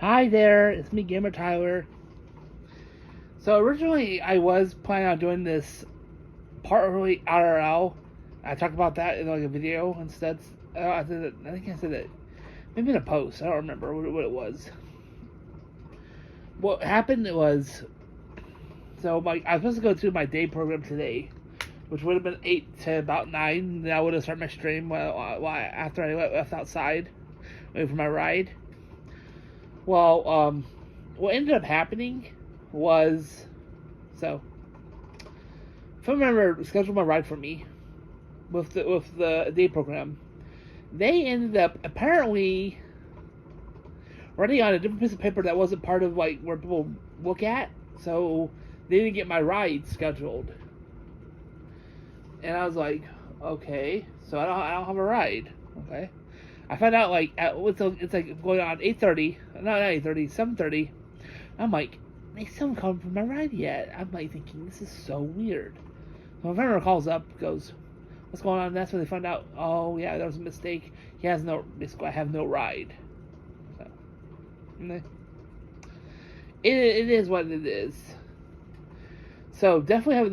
Hi there, it's me, Gamer Tyler. So originally, I was planning on doing this partly IRL. I talked about that in like a video instead. I think I said that maybe in a post. I don't remember what it was. What happened was, I was supposed to go to my day program today, which would have been 8 to about 9. Then I would have started my stream after I left outside, waiting for my ride. Well, what ended up happening was, so if member scheduled my ride for me with the day program. They ended up apparently writing on a different piece of paper that wasn't part of like where people look at, so they didn't get my ride scheduled. And I was like, okay, so I don't have a ride. Okay, I found out like it's like going on 8:30, not 8:30, 7:30. I'm like, they still haven't come for my ride yet. I'm like thinking this is so weird. So my friend calls up, goes, "What's going on?" And that's when they find out. Oh yeah, there was a mistake. He has no. Basically, I have no ride. So, it is what it is. So definitely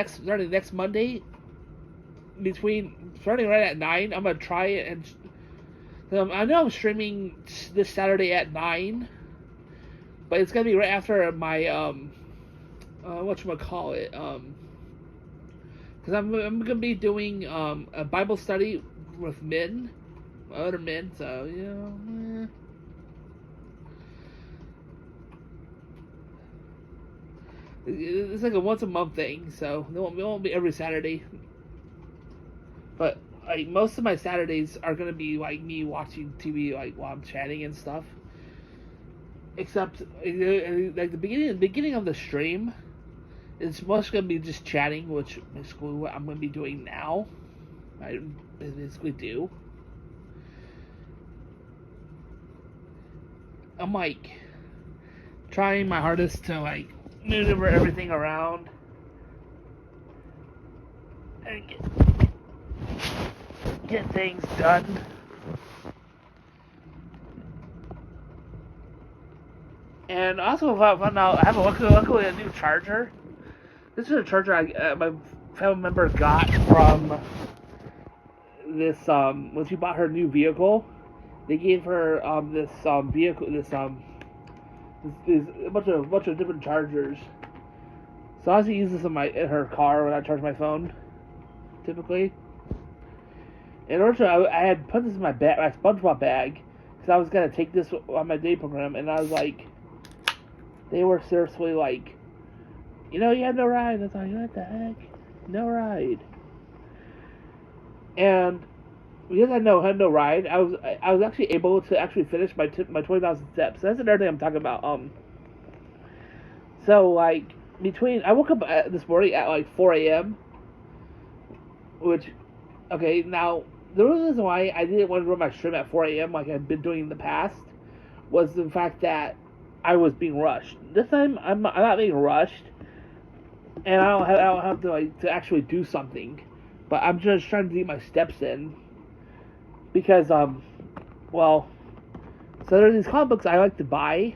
starting next Monday. Starting right at 9, I'm gonna try it, and I know I'm streaming this Saturday at 9, but it's gonna be right after my whatchamacallit, because I'm gonna be doing a Bible study with other men, so it's like a once a month thing, so it won't be every Saturday. But like most of my Saturdays are gonna be like me watching TV like while I'm chatting and stuff. Except like the beginning of the stream, it's mostly gonna be just chatting, which basically what I'm gonna be doing now. I basically do. I'm like trying my hardest to like maneuver everything around and get things done. And also, I found out I have luckily a new charger. This is a charger my family member got from this when she bought her new vehicle. They gave her this vehicle this a bunch of different chargers. So I also use this in her car when I charge my phone, typically. In order to, I had put this in my SpongeBob bag because I was gonna take this on my day program, and I was like, they were seriously like, you had no ride. I was like, what the heck, no ride. And because I had no ride, I was actually able to actually finish my 20,000 steps. That's another thing I'm talking about. So like I woke up this morning at like 4 a.m. Which, okay, now the reason why I didn't want to run my stream at 4 a.m. like I've been doing in the past was the fact that I was being rushed. This time I'm not being rushed, and I don't have to like to actually do something, but I'm just trying to get my steps in because so there's these comic books I like to buy,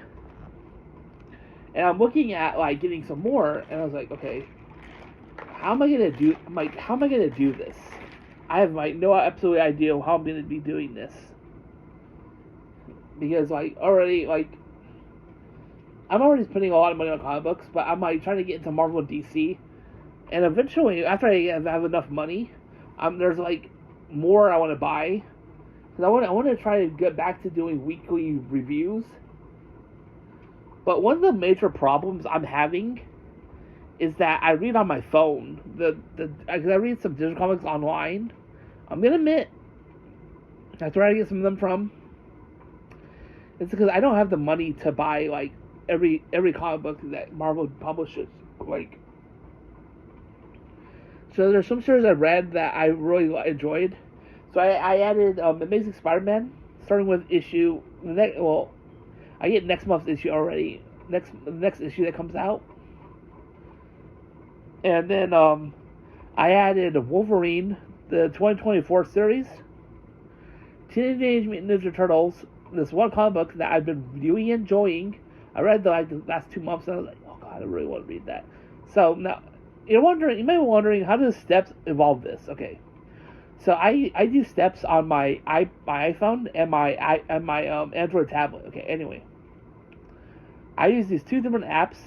and I'm looking at like getting some more, and I was like, okay, how am I gonna do this? I have like no absolute idea how I'm gonna be doing this because like already like I'm already spending a lot of money on comic books, but I'm like trying to get into Marvel and DC, and eventually after I have enough money, there's like more I want to buy because I want to try to get back to doing weekly reviews. But one of the major problems I'm having is that I read on my phone. Because I read some digital comics online. I'm gonna admit that's where I get some of them from. It's because I don't have the money to buy like every comic book that Marvel publishes. Like, so there's some series I read that I really enjoyed. So I added Amazing Spider-Man, starting with I get next month's issue already. Next issue that comes out. And then I added Wolverine, the 2024 series, Teenage Mutant Ninja Turtles, this one comic book that I've been really enjoying. I read the last 2 months, and I was like, oh god, I really want to read that. So now you may be wondering, how does Steps evolve this? Okay, so I do Steps on my iPhone and my Android tablet. Okay, anyway, I use these two different apps.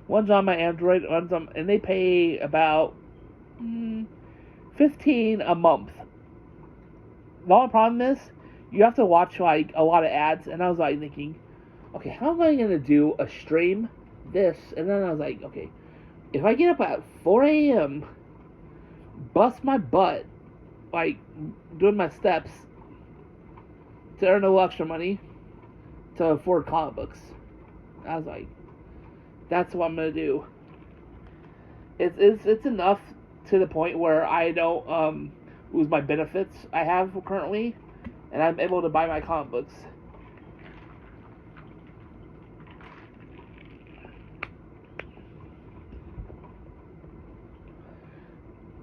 One's on my Android, and they pay about $15 a month. The only problem is you have to watch like a lot of ads, and I was like thinking, okay, how am I gonna do a stream this? And then I was like, okay, if I get up at 4 a.m., bust my butt, like doing my steps to earn a little extra money to afford comic books. I was like, that's what I'm gonna do. It's enough to the point where I don't lose my benefits I have currently, and I'm able to buy my comic books.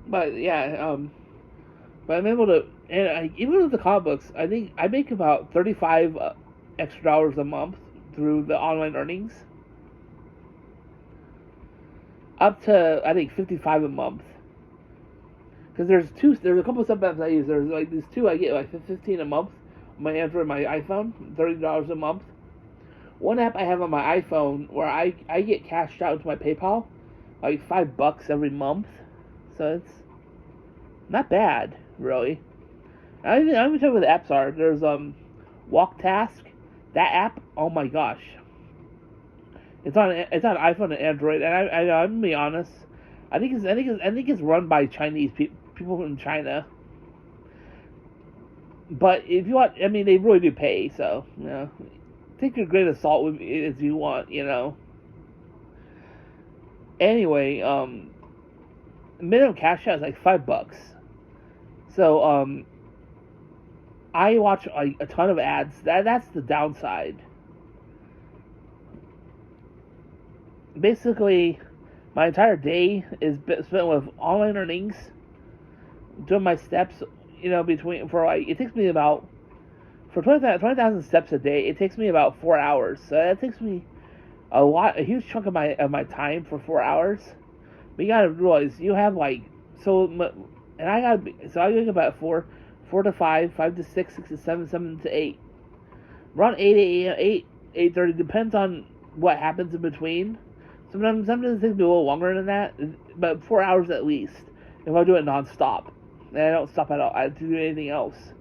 But yeah, but I'm able to, and even with the comic books, I think I make about $35 extra a month through the online earnings, up to I think $55 a month. Because there's a couple of sub apps I use. There's like these two I get like $15 a month on my Android and my iPhone, $30 a month. One app I have on my iPhone where I get cashed out into my PayPal, like $5 every month. So it's not bad, really. I don't even tell you what the apps are. There's Walk Task. That app, oh my gosh. It's on iPhone and Android, and I'm gonna be honest. I think it's run by Chinese people from China. But if you want, I mean, they really do pay. So you know, take your grain of salt with me as you want. You know. Anyway, minimum cash out is like $5. So I watch a ton of ads. That's the downside. Basically, my entire day is spent with online earnings, doing my steps. You know, it takes me about, for 20,000 steps a day, it takes me about 4 hours. So that takes me a huge chunk of my time for 4 hours. But you gotta realize you have like and I wake up at 4 to 5, 5 to 6, 6 to 7, 7 to 8. Around 8 a.m., 8:30, depends on what happens in between. Sometimes it takes me a little longer than that, but 4 hours at least. If I do it non-stop, and I don't stop at all, I do anything else.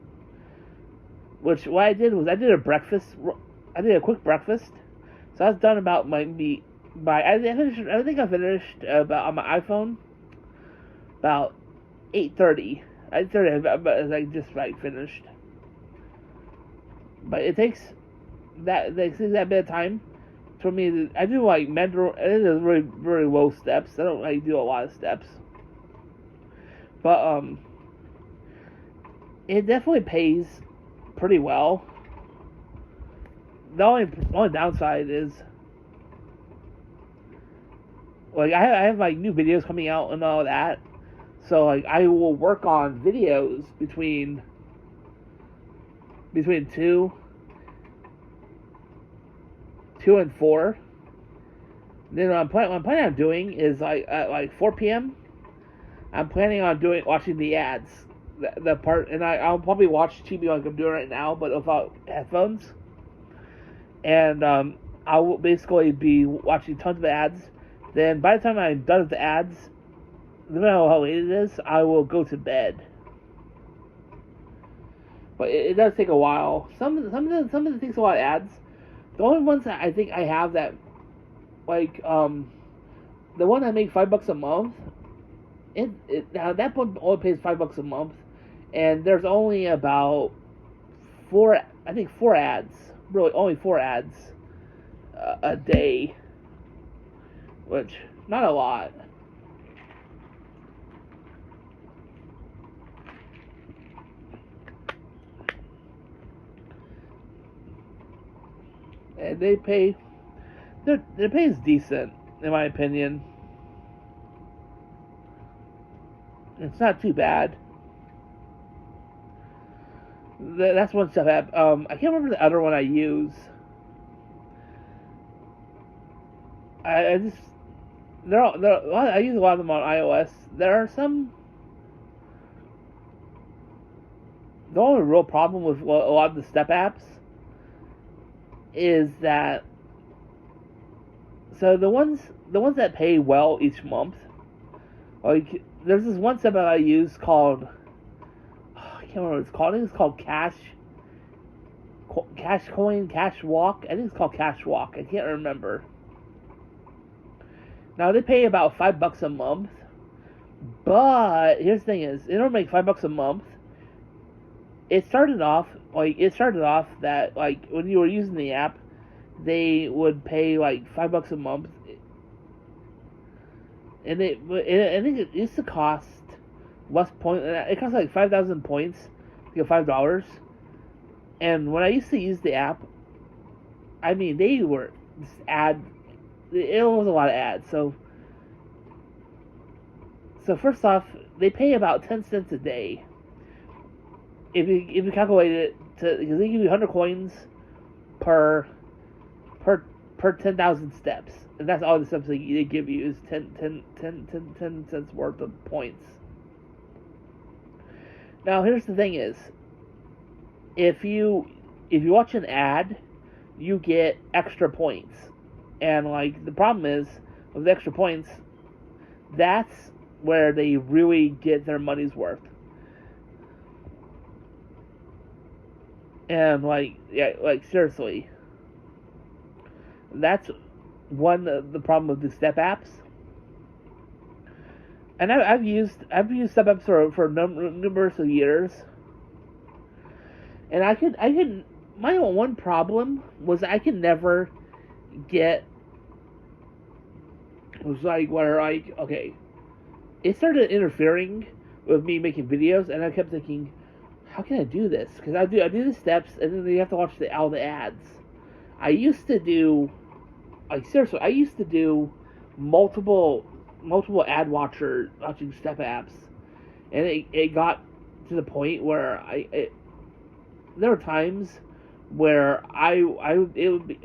Which what I did was I did a quick breakfast. So I was done about I think I finished about on my iPhone about 8:30. 8:30, I just finished. But it takes that bit of time for me. I do like mental. It is really very low steps. I don't do a lot of steps. But it definitely pays pretty well. The only downside is, like, I have like new videos coming out and all that, so like I will work on videos between 2 and 4. Then what I'm planning on doing is like at like 4 p.m. I'm planning on watching the ads, the part, and I'll probably watch TV like I'm doing right now, but without headphones. And I will basically be watching tons of ads. Then by the time I'm done with the ads, depending on how late it is, I will go to bed. But it does take a while. Some of it takes a lot of ads. The only ones that I think I have that, like the one that make $5 a month, now that one only pays $5 a month, and there's only about 4 ads. Really, only 4 ads a day, which not a lot. And they pay. Their pay is decent, in my opinion. It's not too bad. That's one step app. I can't remember the other one I use. I just I use a lot of them on iOS. There are some. The only real problem with a lot of the step apps is that the ones that pay well each month, like there's this one step app I use called, I can't remember what it's called. I think it's called Cash Coin, Cash Walk. I think it's called Cash Walk. I can't remember. Now they pay about $5 a month, but here's the thing: is they don't make $5 a month. It started off that like when you were using the app, they would pay like $5 a month, and I think it used to cost less points. It cost like 5,000 points to get $5. And when I used to use the app, I mean they were just it was a lot of ads. So first off, they pay about 10 cents a day. If you calculate it because they give you 100 coins per 10,000 steps, and that's all the steps they give you is 10 cents worth of points. Now here's the thing: is if you watch an ad, you get extra points, and like the problem is with the extra points, that's where they really get their money's worth. And like seriously, that's one of the problem with the step apps. And I've used step apps for numerous of years. And I could my one problem was I could never get. It was like where okay, it started interfering with me making videos, and I kept thinking, how can I do this? Because I do the steps, and then you have to watch all the ads. I used to do, like seriously, I used to do multiple watching step apps, and it got to the point where there were times where it would be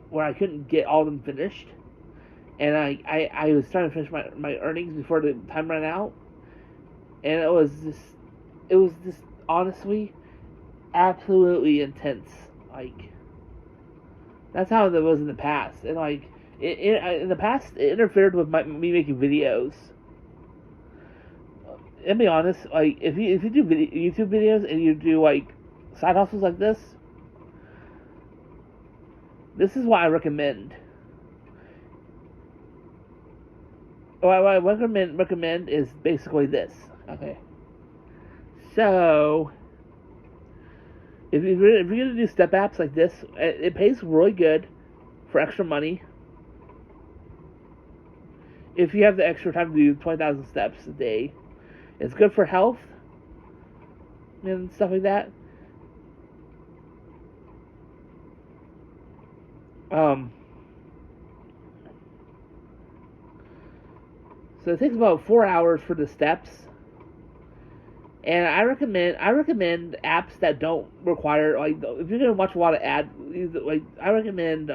where I couldn't get all of them finished, and I was trying to finish my earnings before the time ran out, and it was just honestly absolutely intense. Like that's how it was in the past, and like in the past it interfered with me making videos. Let me be honest, like if you do YouTube videos and you do like side hustles like this is what I recommend. What I recommend is basically this. Okay. So, if you're gonna do step apps like this, it pays really good for extra money. If you have the extra time to do 20,000 steps a day, it's good for health and stuff like that. So it takes about 4 hours for the steps. And I recommend apps that don't require, like, if you're gonna watch a lot of ads, like I recommend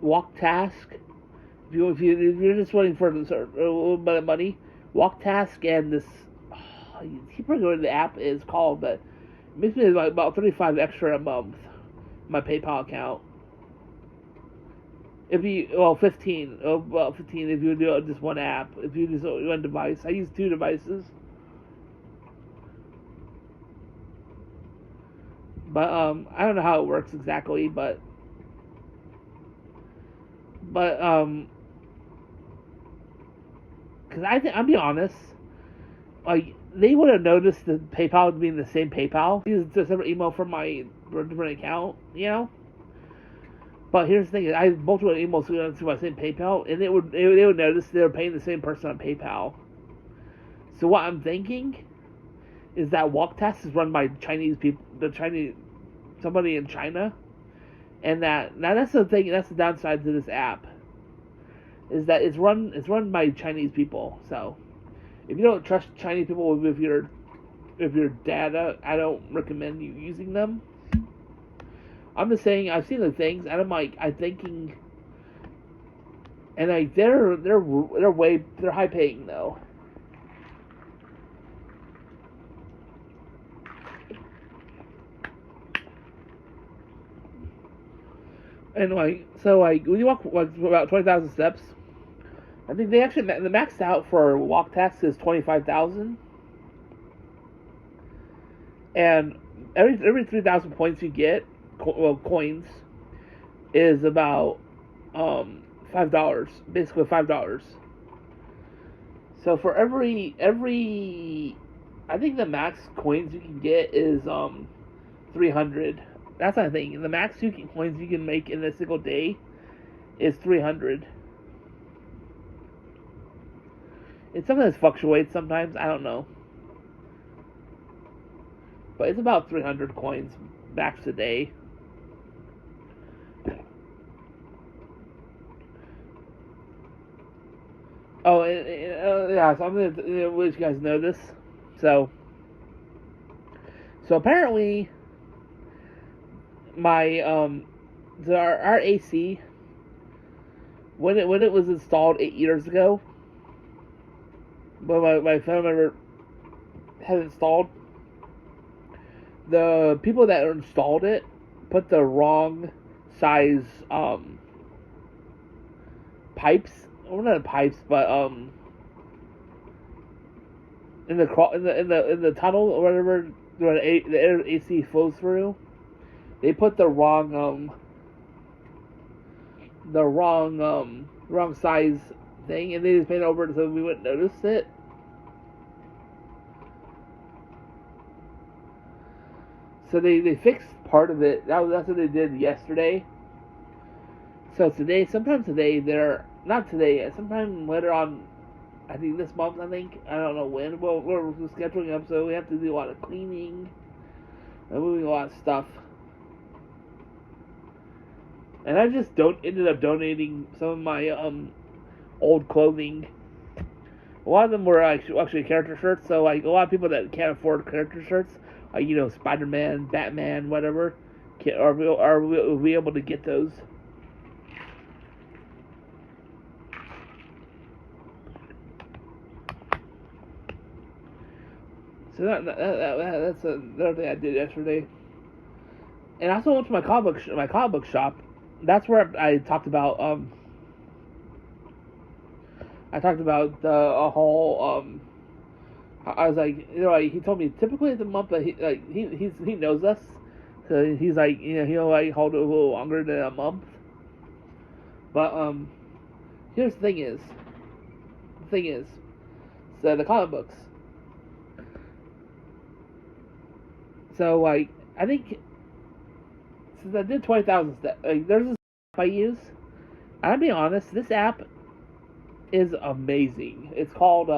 Walk Task. If you're just waiting for a little bit of money, Walk Task and this. I keep forgetting what the app is called, but it makes me about 35 extra a month. My PayPal account. If you 15 if you do just one app. If you just one device, I use 2 devices. But I don't know how it works exactly, but because I'll be honest, like they would have noticed the PayPal being the same PayPal. Use a separate email from my different account, you know. But here's the thing: I have multiple emails to my same PayPal, and they would notice they were paying the same person on PayPal. So what I'm thinking is that WalkTask is run by Chinese people, somebody in China, and that's the thing. That's the downside to this app, is that it's run by Chinese people. So if you don't trust Chinese people with your data, I don't recommend you using them. I'm just saying I've seen the things, and I'm thinking, and they're high paying though. And when you walk about 20,000 steps, I think they actually the max out for walk tax is 25,000, and every 3,000 points you get, coins, is about $5, basically $5. So for every, I think the max coins you can get is 300. That's what I think. The max coins you can make in a single day is 300. It sometimes fluctuates. Sometimes I don't know, but it's about 300 coins max a day. Oh, yeah. So I'm gonna let you guys know this. So apparently my our AC, when it was installed 8 years ago, when my family member had installed, the people that installed it put the wrong size pipes. Well, not pipes, but in the tunnel or whatever where the AC flows through. They put the wrong size thing, and they just painted it over so we wouldn't notice it. So they fixed part of it. That's what they did yesterday. So sometime today, not today, sometime later on, I think this month, I don't know when. Well, we're scheduling up, so we have to do a lot of cleaning and moving a lot of stuff. And I just ended up donating some of my old clothing. A lot of them were actually character shirts, so like a lot of people that can't afford character shirts, like Spider-Man, Batman, whatever, will be able to get those. So that's another thing I did yesterday. And I also went to my comic book shop. That's where I talked about the whole I was like, he told me typically the month that he knows us, so he's like, he'll like hold it a little longer than a month. But here's the thing is, so the comic books. So like I think since I did 20,000 steps, there's this app I use. I'll be honest, this app is amazing. It's called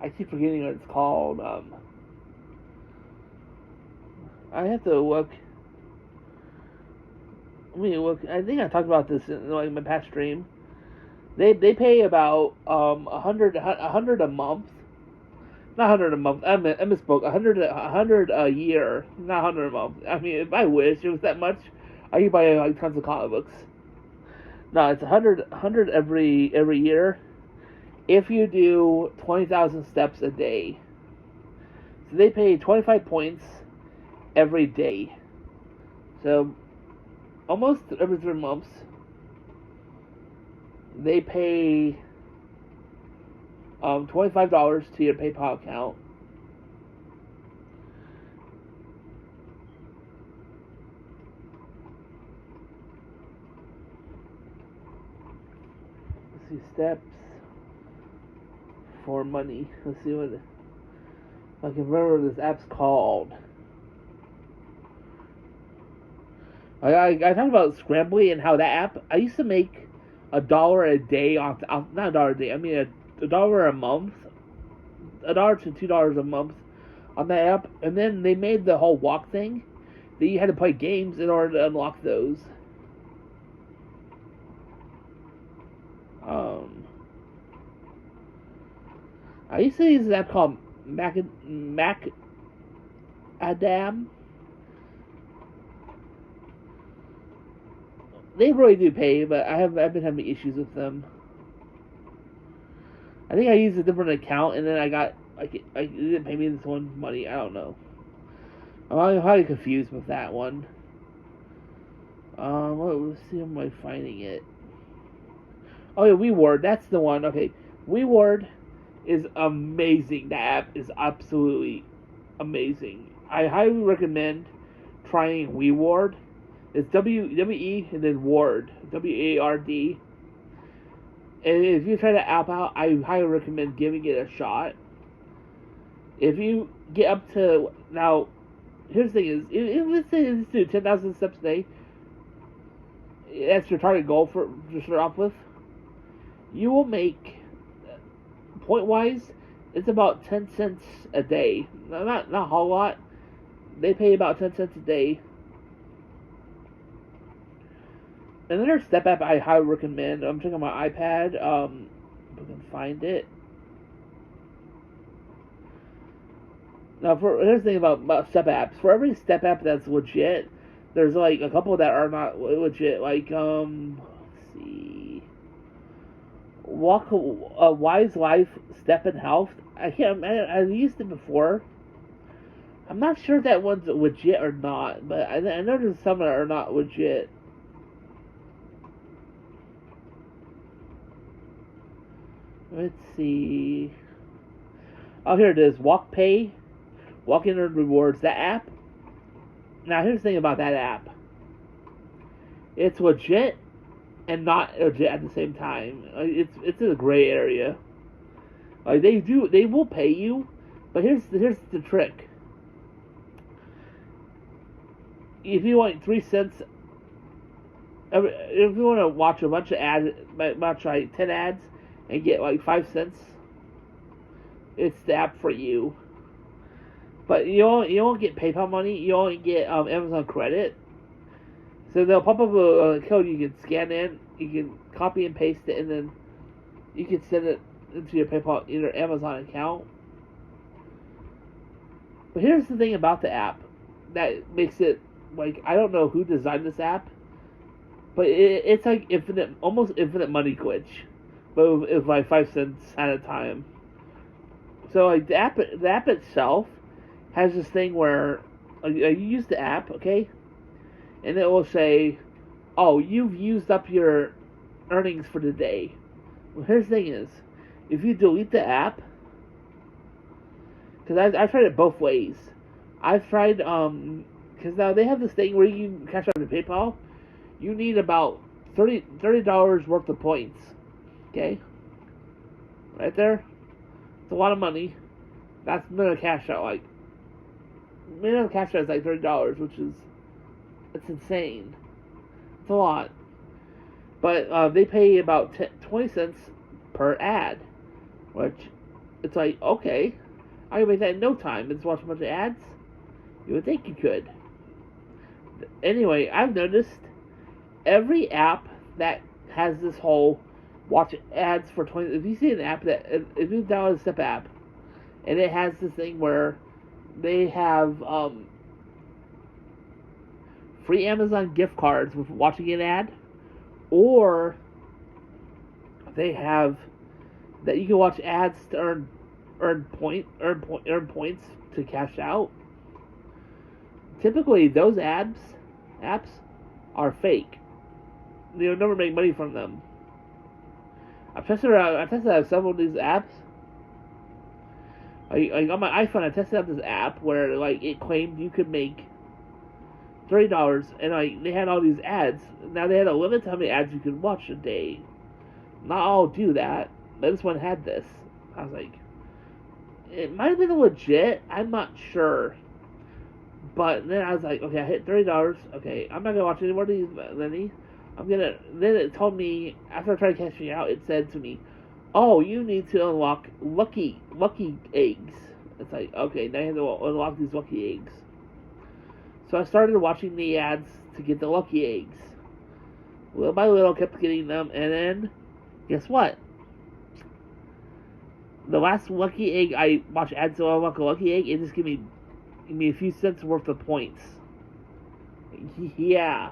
I keep forgetting what it's called. I have to look. Let me look. I think I talked about this in like my past stream. They pay about a hundred a month. Not 100 a month. I misspoke. 100 a year. Not 100 a month. I mean, if I wish it was that much, I could buy like tons of comic books. No, it's 100 every year. If you do 20,000 steps a day, so they pay 25 points every day. So almost every 3 months, they pay $25 to your PayPal account. Let's see, steps for money. Let's see what I can remember what this app's called. I talked about Scrambly and how that app. I used to make $1 a day off not $1 a day. I mean $1 a month, $1 to $2 a month on that app, and then they made the whole walk thing that you had to play games in order to unlock those. I used to use an app called Macadam. They really do pay, but I've been having issues with them. I think I used a different account, and then I didn't pay me this one money. I don't know. I'm probably confused with that one. Let's see, am I finding it? Oh yeah, WeWard. That's the one. Okay, WeWard is amazing. That app is absolutely amazing. I highly recommend trying WeWard. It's W-E and then Ward, W-A-R-D. And if you try the app out, I highly recommend giving it a shot. If you get up to now, here's the thing: is if let's do 10,000 steps a day, that's your target goal for to start off with. You will make, point wise, it's about 10 cents a day. Not a whole lot. They pay about 10 cents a day. Another step app I highly recommend. I'm checking my iPad. If I can find it. Now, here's the thing about step apps. For every step app that's legit, there's like a couple that are not legit. Like let's see, Wise Life, Step and Health. I've used it before. I'm not sure if that one's legit or not, but I know there's some that are not legit. Let's see. Oh, here it is. WalkPay. Walk-in Earn Rewards. That app. Now, here's the thing about that app. It's legit and not legit at the same time. It's in a gray area. Like they will pay you, but here's the trick. If you want 3 cents, if you want to watch a bunch of ads, watch like 10 ads, and get like 5 cents, it's the app for you. But you won't get PayPal money. You only get Amazon credit. So they'll pop up a code you can scan in. You can copy and paste it, and then you can send it into your PayPal, either Amazon account. But here's the thing about the app that makes it, like, I don't know who designed this app, but it's like almost infinite money glitch, but with like 5 cents at a time. So like the app itself has this thing where you use the app, okay, and it will say, "Oh, you've used up your earnings for the day." Well, here's the thing: is if you delete the app, because I've tried it both ways. I've tried because now they have this thing where you can cash out to PayPal. You need about $30 worth of points. Okay, right there. It's a lot of money. That's minimum cash out. Like minimum cash out is like $30, which is it's insane. It's a lot. But they pay about 20 cents per ad, which it's like, okay, I can make that in no time. Just watch a bunch of ads. You would think you could. Anyway, I've noticed every app that has this whole watch ads for 20. If you see an app if you download a Step app, and it has this thing where they have free Amazon gift cards with watching an ad, or they have that you can watch ads to earn points to cash out. Typically, those apps are fake. You'll never make money from them. I tested out several of these apps. Like on my iPhone, I tested out this app where like it claimed you could make $30, and like they had all these ads. Now they had a limit to how many ads you could watch a day. Not all do that, but this one had this. I was like, it might have been legit. I'm not sure. But then I was like, okay, I hit $30. Okay, I'm not gonna watch any more of these, Lenny. Then it told me, after I tried cashing out, it said to me, "Oh, you need to unlock lucky eggs." It's like, okay, now you have to unlock these lucky eggs. So I started watching the ads to get the lucky eggs. Little by little, kept getting them, and then, guess what? The last Lucky Egg I watched ads on Lucky Egg, it just give me a few cents worth of points. Yeah,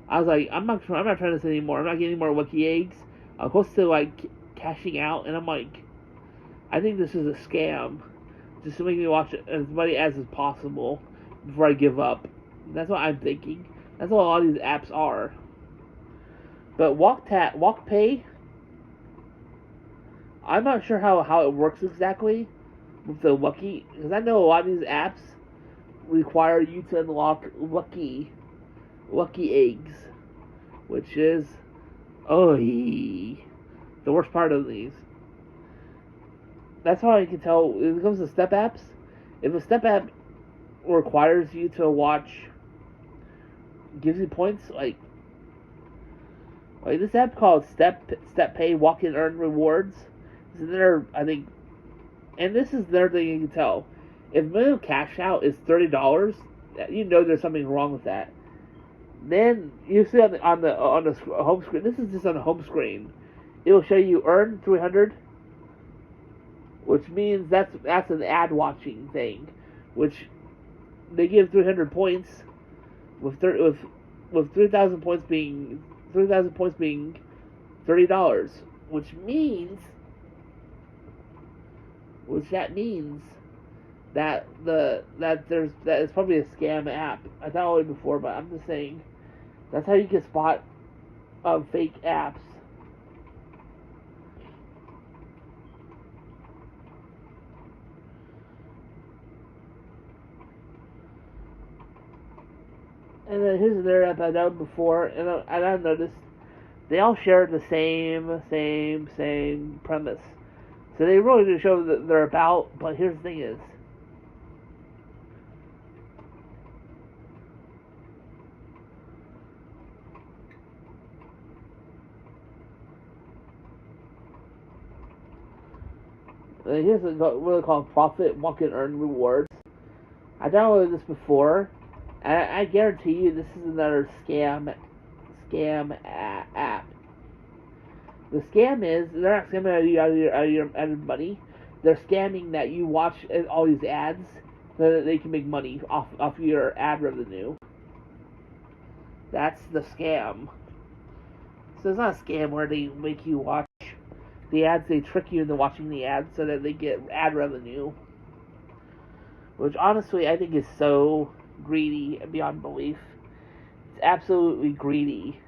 I was like, I'm not trying this anymore. I'm not getting more Lucky Eggs. I'm close to like cashing out, and I'm like, I think this is a scam, just to make me watch as many ads as possible before I give up. That's what I'm thinking. That's what a lot of these apps are. But WalkPay, I'm not sure how it works exactly with the Lucky, because I know a lot of these apps require you to unlock Lucky Eggs, which is the worst part of these. That's how I can tell when it comes to step apps. If a step app requires you to watch, gives you points, like this app called Step Pay Walk and Earn Rewards. Is there, I think, and this is their thing you can tell. If minimum cash out is $30, you know there's something wrong with that. Then you see on the home screen. This is just on the home screen. It will show you earn 300, which means that's an ad watching thing, which they give 300 points, with 3,000 points being $30, which means that it's probably a scam app. I thought it before, but I'm just saying that's how you can spot fake apps. And then here's another app I've done before, and I've noticed they all share the same premise. So they really do show that they're about, but here's the thing is, here's what they call Profit Walk and Earn Rewards. I downloaded this before, and I guarantee you this is another scam app. The scam is they're not scamming you out of your money. They're scamming that you watch all these ads so that they can make money off your ad revenue. That's the scam. So it's not a scam where they make you watch the ads. They trick you into watching the ads so that they get ad revenue. Which honestly I think is so greedy and beyond belief. It's absolutely greedy.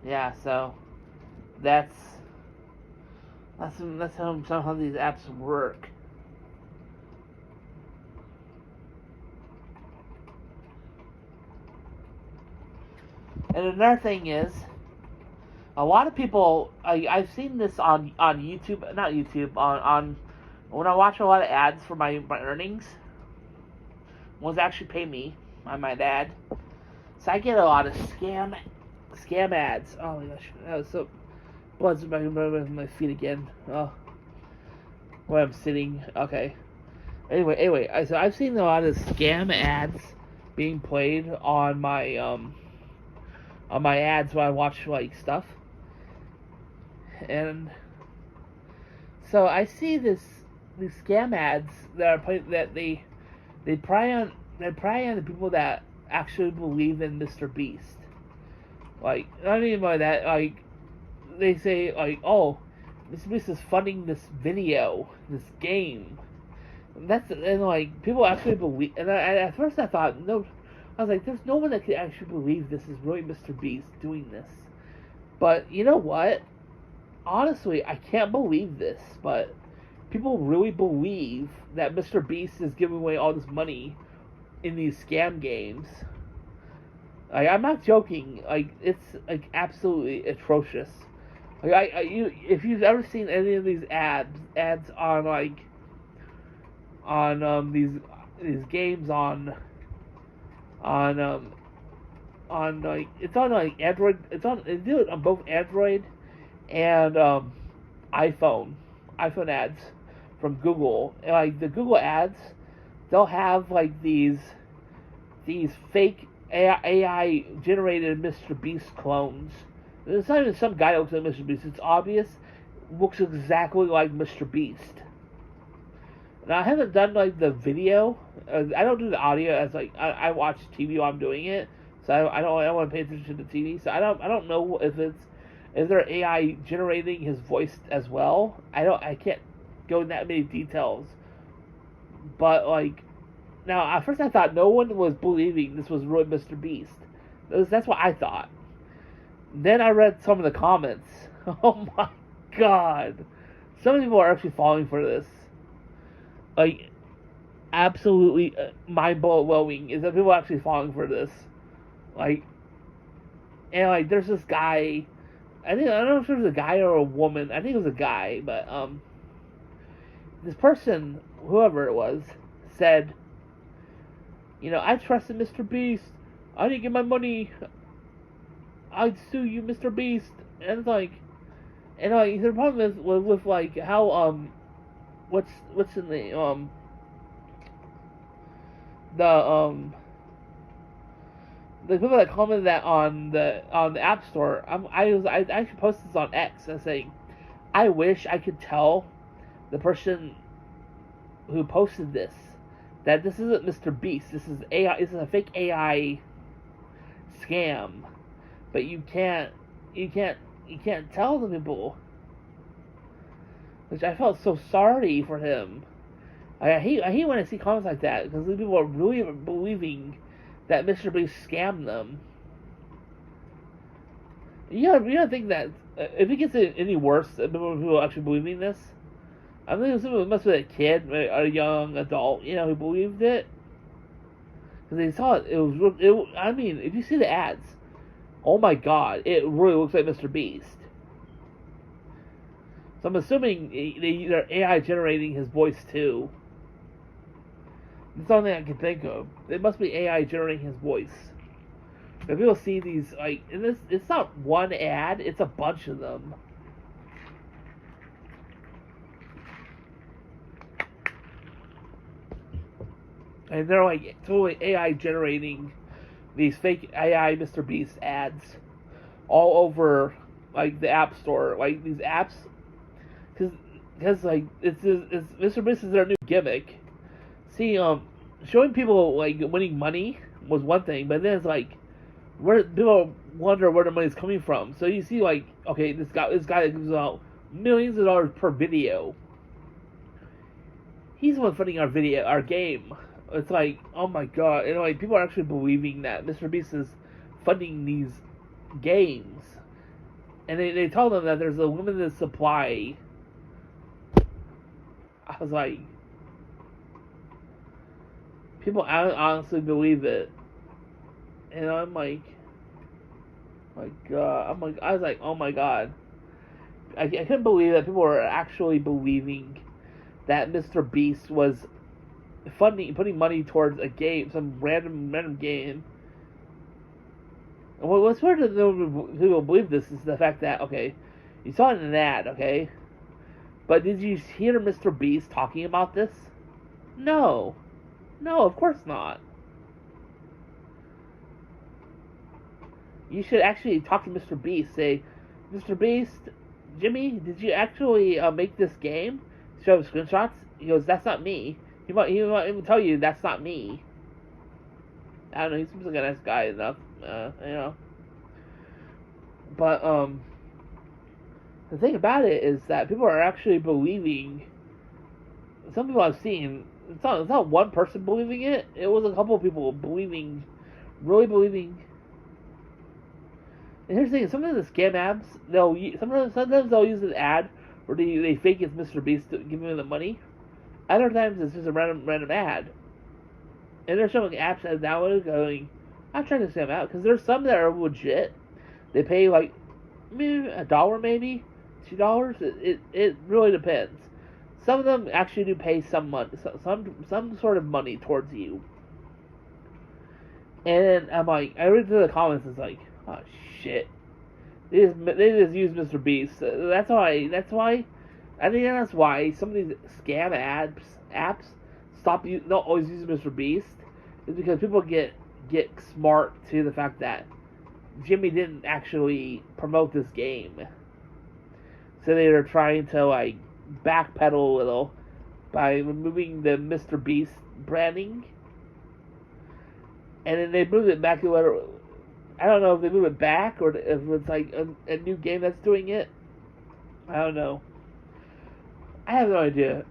Yeah, so that's how some of these apps work. And another thing is, a lot of people, I've seen this on YouTube, not YouTube, on when I watch a lot of ads for my earnings, ones actually pay me, I might add. So I get a lot of scam ads. Oh my gosh, that was so. Blood's in my feet again. Oh, where I'm sitting. Okay. Anyway, so I've seen a lot of scam ads being played on my ads when I watch like stuff, and so I see these scam ads that are played that they prey on the people that actually believe in Mr. Beast. Like, I mean by that, like, they say, like, oh, Mr. Beast is funding this video, this game. And like, people actually believe, and at first I thought, no, I was like, there's no one that could actually believe this is really Mr. Beast doing this. But, you know what? Honestly, I can't believe this, but people really believe that Mr. Beast is giving away all this money in these scam games. Like, I'm not joking. Like, it's like absolutely atrocious. Like, if you've ever seen any of these ads on like these games on on like it's on like Android. They do it on both Android and iPhone ads from Google. And, like the Google ads, they'll have like these fake AI generated Mr. Beast clones. It's not even some guy that looks like Mr. Beast. It's obvious. Looks exactly like Mr. Beast. Now I haven't done like the video. I don't do the audio as like I watch TV while I'm doing it, so I don't want to pay attention to the TV. So I don't know if they're AI generating his voice as well. I can't go in that many details. But like now at first I thought no one was believing this was really Mr. Beast. That's what I thought. Then I read some of the comments. Oh my god, some people are actually falling for this. Like, absolutely mind blowing is that people are actually falling for this. Like, and like, there's this guy. I don't know if it was a guy or a woman. I think it was a guy, but this person, whoever it was, said, I trusted Mr. Beast. I didn't get my money. I'd sue you, Mr. Beast. And it's like, the problem is with like how what's in the people that commented that on the App Store. I actually posted this on X and saying, I wish I could tell the person who posted this that this isn't Mr. Beast. This is AI. This is a fake AI scam. But you can't tell the people. Which I felt so sorry for him. I hate when I see comments like that because these people are really believing that Mr. Beast scammed them. You gotta think that if it gets any worse, people actually believing this. I think it must be a kid, or a young adult, who believed it. Because they saw it. I mean, if you see the ads, oh my god, it really looks like Mr. Beast. So I'm assuming they're AI generating his voice too. It's the only thing I can think of. It must be AI generating his voice. If people see these, like, and it's not one ad, it's a bunch of them. And they're like totally AI generating these fake AI Mr. Beast ads all over like the App Store, like these apps, because like it's Mr. Beast is their new gimmick. See, showing people like winning money was one thing, but then it's like where people wonder where the money's coming from. So you see, like, okay, this guy that gives out millions of dollars per video. He's the one funding our game. It's like, oh my god, and like people are actually believing that Mr. Beast is funding these games, and they tell them that there's a limited supply. I was like, people honestly believe it, and I'm like, my god, I was like, oh my god, I couldn't believe that people were actually believing that Mr. Beast was putting money towards a game, some random game. And what's weird to people believe this is the fact that, okay, you saw it in an ad, okay, but did you hear Mr. Beast talking about this? No, of course not. You should actually talk to Mr. Beast. Say, Mr. Beast, Jimmy, did you actually make this game? Show him screenshots. He goes, that's not me. He might even tell you that's not me. I don't know. He seems like a nice guy enough, But the thing about it is that people are actually believing. Some people I've seen. It's not one person believing it. It was a couple of people really believing. And here's the thing: some of the scam apps, sometimes they'll use an ad where they fake it's Mr. Beast to give them the money. Other times it's just a random ad. And there's some apps that I downloaded going, I'm trying to scam out, because there's some that are legit. They pay like maybe $1, maybe $2. It really depends. Some of them actually do pay some money, some sort of money towards you. And then I'm like, I read through the comments. It's like, oh shit, they just use Mr. Beast. That's why. That's why. I think that's why some of these scam apps don't always use Mr. Beast. Is because people get smart to the fact that Jimmy didn't actually promote this game, so they were trying to like backpedal a little by removing the Mr. Beast branding, and then they moved it back to what. I don't know if they move it back or if it's like a new game that's doing it. I don't know. I have no idea.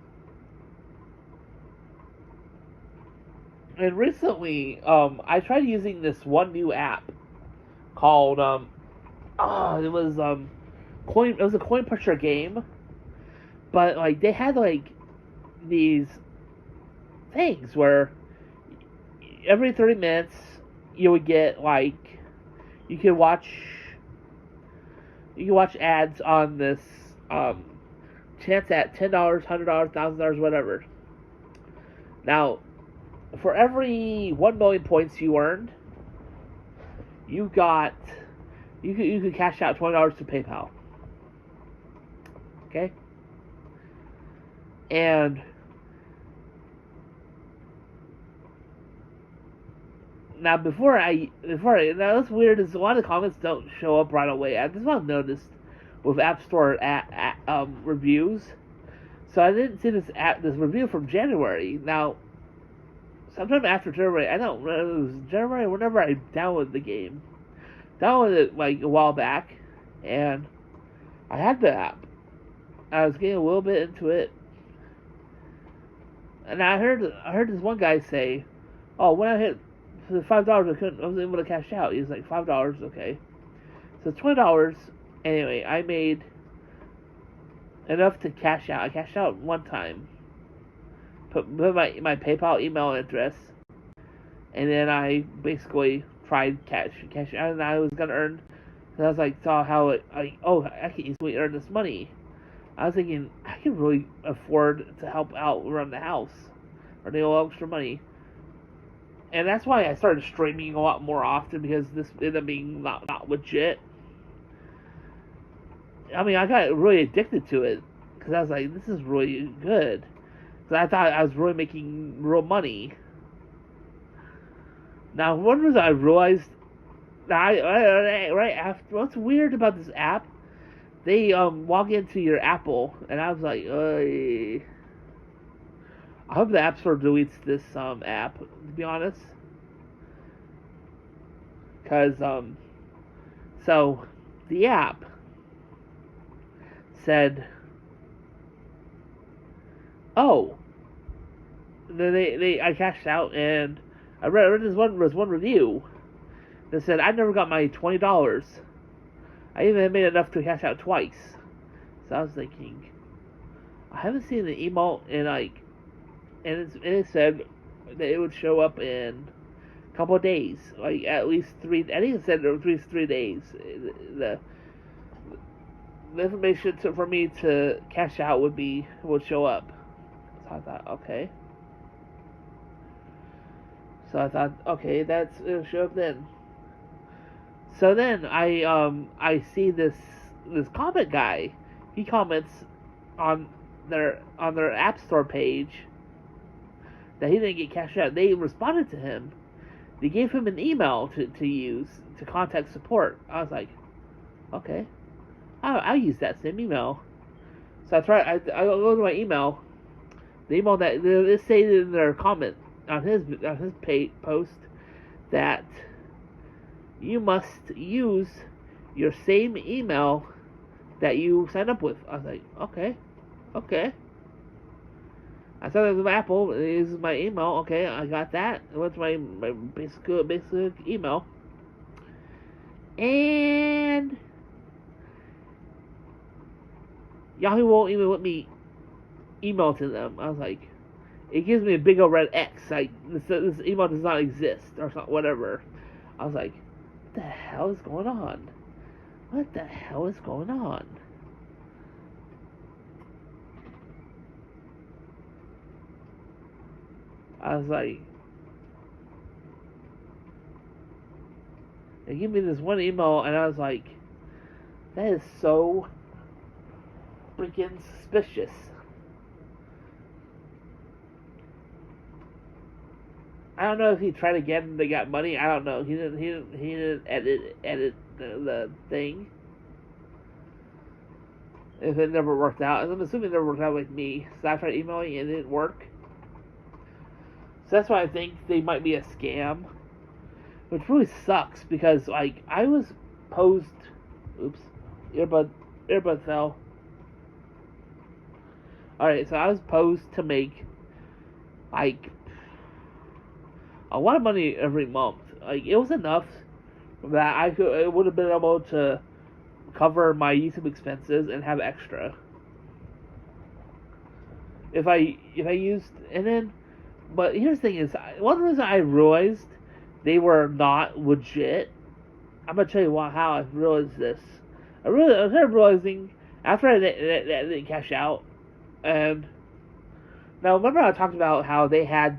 And recently, I tried using this one new app called it was coin. It was a coin pusher game, but like they had like these things where every 30 minutes you would get like you could watch ads on this chance at $10, $100, $1,000, whatever. Now, for every 1 million points you earned, you could cash out $20 to PayPal. Okay, and now now what's weird is a lot of the comments don't show up right away. This is what I've noticed with App Store reviews. So I didn't see this review from January. Now, sometime after January, I don't remember, it was January whenever I downloaded the game. Downloaded it like a while back, and I had the app. I was getting a little bit into it, and I heard this one guy say, "Oh, when I hit the $5, I was able to cash out." He was like, $5, okay. So $20. Anyway, I made enough to cash out. I cashed out one time. Put my PayPal email address, and then I basically tried cash out, and I was gonna earn. And I was like, saw how I can easily earn this money. I was thinking I can really afford to help out run the house, or need a little extra money. And that's why I started streaming a lot more often, because this ended up being not legit. I mean, I got really addicted to it because I was like, this is really good. Because I thought I was really making real money. Now, one reason I realized that right after, what's weird about this app, they log into your Apple, and I was like, I hope the App Store deletes this app, to be honest. Because, so, the app said, oh, I cashed out, and I read this one review that said I never got my $20. I even made enough to cash out twice. So I was thinking, I haven't seen the email in like, and it said that it would show up in a couple of days, like at least 3. I think it said at least 3 days. The information for me to cash out would show up. So I thought, okay. So I thought, okay, it'll show up then. So then I see this comment guy. He comments on their App Store page that he didn't get cashed out. They responded to him. They gave him an email to use to contact support. I was like, okay, I'll use that same email. So I go to my email. The email that they stated in their comment on his post that you must use your same email that you signed up with. I was like, okay. I signed up with Apple. This is my email. Okay, I got that. It went to my basic email, and Yahoo won't even let me email to them. I was like, it gives me a big old red X. Like this email does not exist or something, whatever. I was like, what the hell is going on? What the hell is going on? I was like, They gave me this one email, and I was like, that is so freaking suspicious. I don't know if he tried again and they got money. I don't know. He didn't edit the thing. If it never worked out, and I'm assuming it never worked out with me. So I tried emailing and it didn't work. So that's why I think they might be a scam, which really sucks because like I was posed. Oops, earbud fell. All right, so I was posed to make like a lot of money every month. Like it was enough that it would have been able to cover my YouTube expenses and have extra. If I used and then, but here's the thing is one reason I realized they were not legit. I'm gonna tell you how I realized this. I started realizing after I didn't cash out, and now remember I talked about how they had